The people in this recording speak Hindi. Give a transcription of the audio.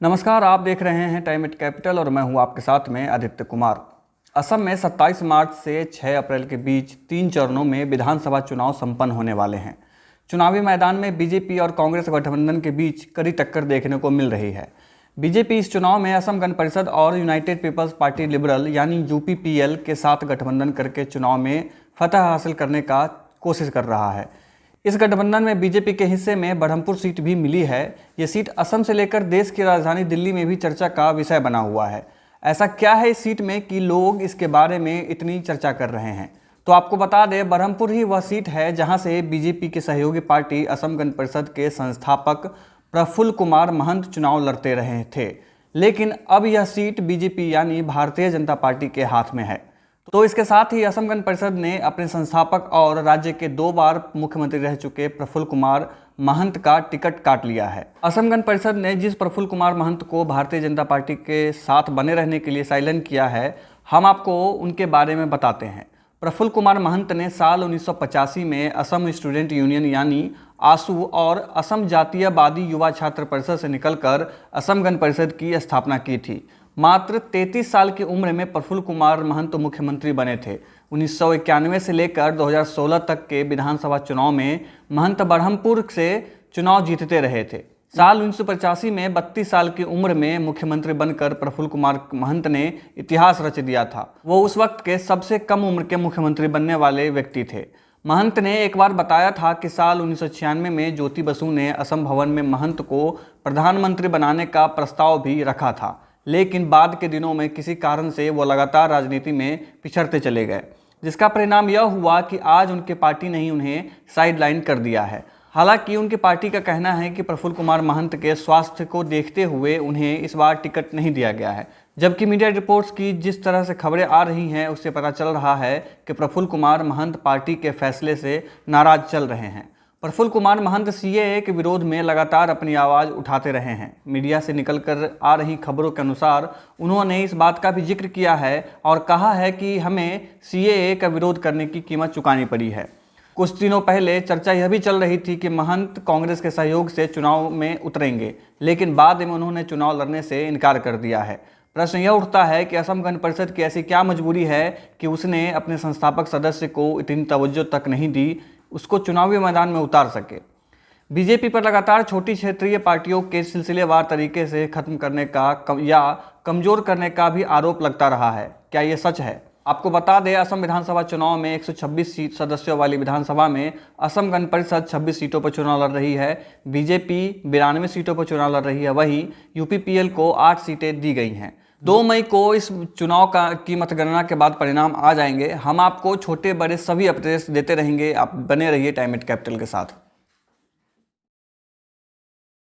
नमस्कार, आप देख रहे हैं टाइम एट कैपिटल और मैं हूं आपके साथ में आदित्य कुमार। असम में 27 मार्च से 6 अप्रैल के बीच 3 चरणों में विधानसभा चुनाव संपन्न होने वाले हैं। चुनावी मैदान में बीजेपी और कांग्रेस गठबंधन के बीच कड़ी टक्कर देखने को मिल रही है। बीजेपी इस चुनाव में असम गण परिषद और यूनाइटेड पीपल्स पार्टी लिबरल यानी यूपीपीएल के साथ गठबंधन करके चुनाव में फतह हासिल करने का कोशिश कर रहा है। इस गठबंधन में बीजेपी के हिस्से में बरहमपुर सीट भी मिली है। ये सीट असम से लेकर देश की राजधानी दिल्ली में भी चर्चा का विषय बना हुआ है। ऐसा क्या है इस सीट में कि लोग इसके बारे में इतनी चर्चा कर रहे हैं? तो आपको बता दें, बरहमपुर ही वह सीट है जहां से बीजेपी की सहयोगी पार्टी असम गण परिषद के संस्थापक प्रफुल्ल कुमार महंत चुनाव लड़ते रहे थे। लेकिन अब यह सीट बीजेपी यानी भारतीय जनता पार्टी के हाथ में है। तो इसके साथ ही असम गण परिषद ने अपने संस्थापक और राज्य के 2 बार मुख्यमंत्री रह चुके प्रफुल्ल कुमार महंत का टिकट काट लिया है। असम गण परिषद ने जिस प्रफुल्ल कुमार महंत को भारतीय जनता पार्टी के साथ बने रहने के लिए साइलेन किया है, हम आपको उनके बारे में बताते हैं। प्रफुल्ल कुमार महंत ने साल 1985 में असम स्टूडेंट यूनियन यानी आसू और असम जातीयवादी युवा छात्र परिषद से निकलकर असम गण परिषद की स्थापना की थी। मात्र 33 साल की उम्र में प्रफुल्ल कुमार महंत मुख्यमंत्री बने थे। 1991 से लेकर 2016 तक के विधानसभा चुनाव में महंत बरहमपुर से चुनाव जीतते रहे थे। साल 1985 में 32 साल की उम्र में मुख्यमंत्री बनकर प्रफुल्ल कुमार महंत ने इतिहास रच दिया था। वो उस वक्त के सबसे कम उम्र के मुख्यमंत्री बनने वाले व्यक्ति थे। महंत ने एक बार बताया था कि साल 1996 में ज्योति बसु ने असम भवन में महंत को प्रधानमंत्री बनाने का प्रस्ताव भी रखा था, लेकिन बाद के दिनों में किसी कारण से वो लगातार राजनीति में पिछड़ते चले गए, जिसका परिणाम यह हुआ कि आज उनकी पार्टी ने ही उन्हें साइडलाइन कर दिया है। हालांकि उनकी पार्टी का कहना है कि प्रफुल्ल कुमार महंत के स्वास्थ्य को देखते हुए उन्हें इस बार टिकट नहीं दिया गया है। जबकि मीडिया रिपोर्ट्स की जिस तरह से खबरें आ रही हैं, उससे पता चल रहा है कि प्रफुल्ल कुमार महंत पार्टी के फैसले से नाराज चल रहे हैं। प्रफुल्ल कुमार महंत सीएए के विरोध में लगातार अपनी आवाज़ उठाते रहे हैं। मीडिया से निकलकर आ रही खबरों के अनुसार उन्होंने इस बात का भी जिक्र किया है और कहा है कि हमें सीएए का विरोध करने की कीमत चुकानी पड़ी है। कुछ दिनों पहले चर्चा यह भी चल रही थी कि महंत कांग्रेस के सहयोग से चुनाव में उतरेंगे, लेकिन बाद में उन्होंने चुनाव लड़ने से इनकार कर दिया है। प्रश्न यह उठता है कि असम गण परिषद की ऐसी क्या मजबूरी है कि उसने अपने संस्थापक सदस्य को इतनी तवज्जो तक नहीं दी, उसको चुनावी मैदान में उतार सके। बीजेपी पर लगातार छोटी क्षेत्रीय पार्टियों के सिलसिलेवार तरीके से खत्म करने का या कमजोर करने का भी आरोप लगता रहा है। क्या ये सच है? आपको बता दें, असम विधानसभा चुनाव में 126 सीट सदस्यों वाली विधानसभा में असम गण परिषद 26 सीटों पर चुनाव लड़ रही है। बीजेपी 92 सीटों पर चुनाव लड़ रही है। वहीं यूपीपीएल को 8 सीटें दी गई हैं। 2 मई को इस चुनाव की मतगणना के बाद परिणाम आ जाएंगे। हम आपको छोटे बड़े सभी अपडेट्स देते रहेंगे। आप बने रहिए टाइम एट कैपिटल के साथ।